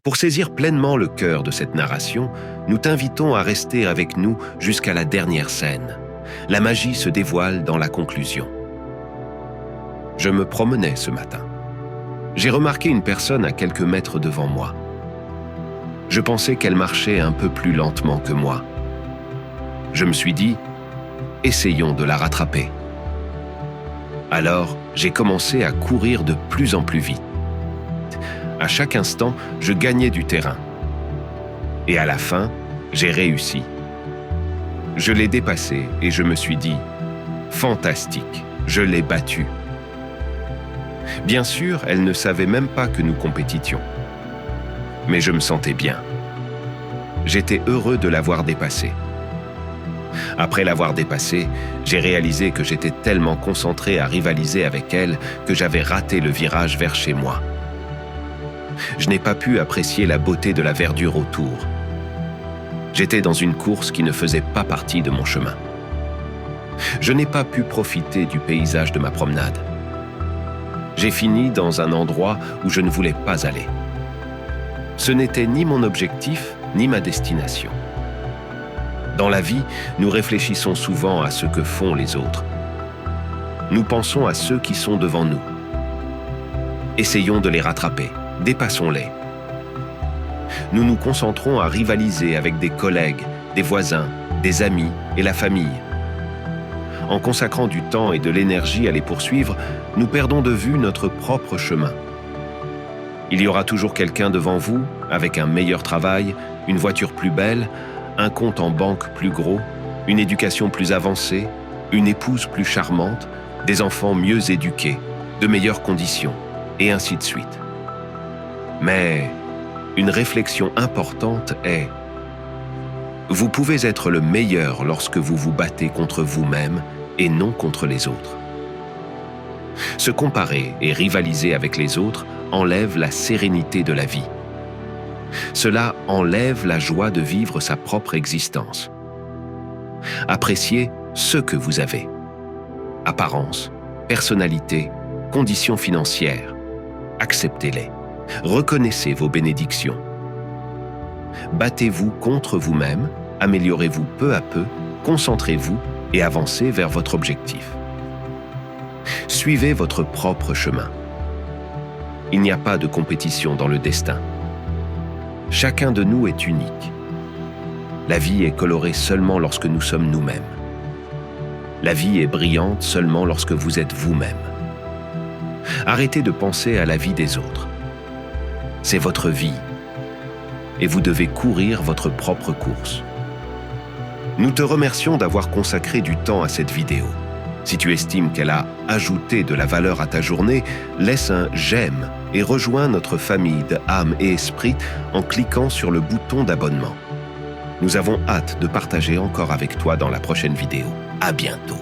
Pour saisir pleinement le cœur de cette narration, nous t'invitons à rester avec nous jusqu'à la dernière scène. La magie se dévoile dans la conclusion. Je me promenais ce matin. J'ai remarqué une personne à quelques mètres devant moi. Je pensais qu'elle marchait un peu plus lentement que moi. Je me suis dit, essayons de la rattraper. Alors, j'ai commencé à courir de plus en plus vite. À chaque instant, je gagnais du terrain. Et à la fin, j'ai réussi. Je l'ai dépassée et je me suis dit, fantastique, je l'ai battue. Bien sûr, elle ne savait même pas que nous compétitions. Mais je me sentais bien. J'étais heureux de l'avoir dépassée. Après l'avoir dépassée, j'ai réalisé que j'étais tellement concentré à rivaliser avec elle que j'avais raté le virage vers chez moi. Je n'ai pas pu apprécier la beauté de la verdure autour. J'étais dans une course qui ne faisait pas partie de mon chemin. Je n'ai pas pu profiter du paysage de ma promenade. J'ai fini dans un endroit où je ne voulais pas aller. Ce n'était ni mon objectif, ni ma destination. Dans la vie, nous réfléchissons souvent à ce que font les autres. Nous pensons à ceux qui sont devant nous. Essayons de les rattraper, dépassons-les. Nous nous concentrons à rivaliser avec des collègues, des voisins, des amis et la famille. En consacrant du temps et de l'énergie à les poursuivre, nous perdons de vue notre propre chemin. Il y aura toujours quelqu'un devant vous, avec un meilleur travail, une voiture plus belle, un compte en banque plus gros, une éducation plus avancée, une épouse plus charmante, des enfants mieux éduqués, de meilleures conditions, et ainsi de suite. Mais une réflexion importante est: vous pouvez être le meilleur lorsque vous vous battez contre vous-même et non contre les autres. Se comparer et rivaliser avec les autres enlève la sérénité de la vie. Cela enlève la joie de vivre sa propre existence. Appréciez ce que vous avez. Apparence, personnalité, conditions financières. Acceptez-les. Reconnaissez vos bénédictions. Battez-vous contre vous-même, améliorez-vous peu à peu, concentrez-vous et avancez vers votre objectif. Suivez votre propre chemin. Il n'y a pas de compétition dans le destin. Chacun de nous est unique. La vie est colorée seulement lorsque nous sommes nous-mêmes. La vie est brillante seulement lorsque vous êtes vous-même. Arrêtez de penser à la vie des autres. C'est votre vie. Et vous devez courir votre propre course. Nous te remercions d'avoir consacré du temps à cette vidéo. Si tu estimes qu'elle a ajouté de la valeur à ta journée, laisse un j'aime et rejoins notre famille de âme et esprit en cliquant sur le bouton d'abonnement. Nous avons hâte de partager encore avec toi dans la prochaine vidéo. À bientôt.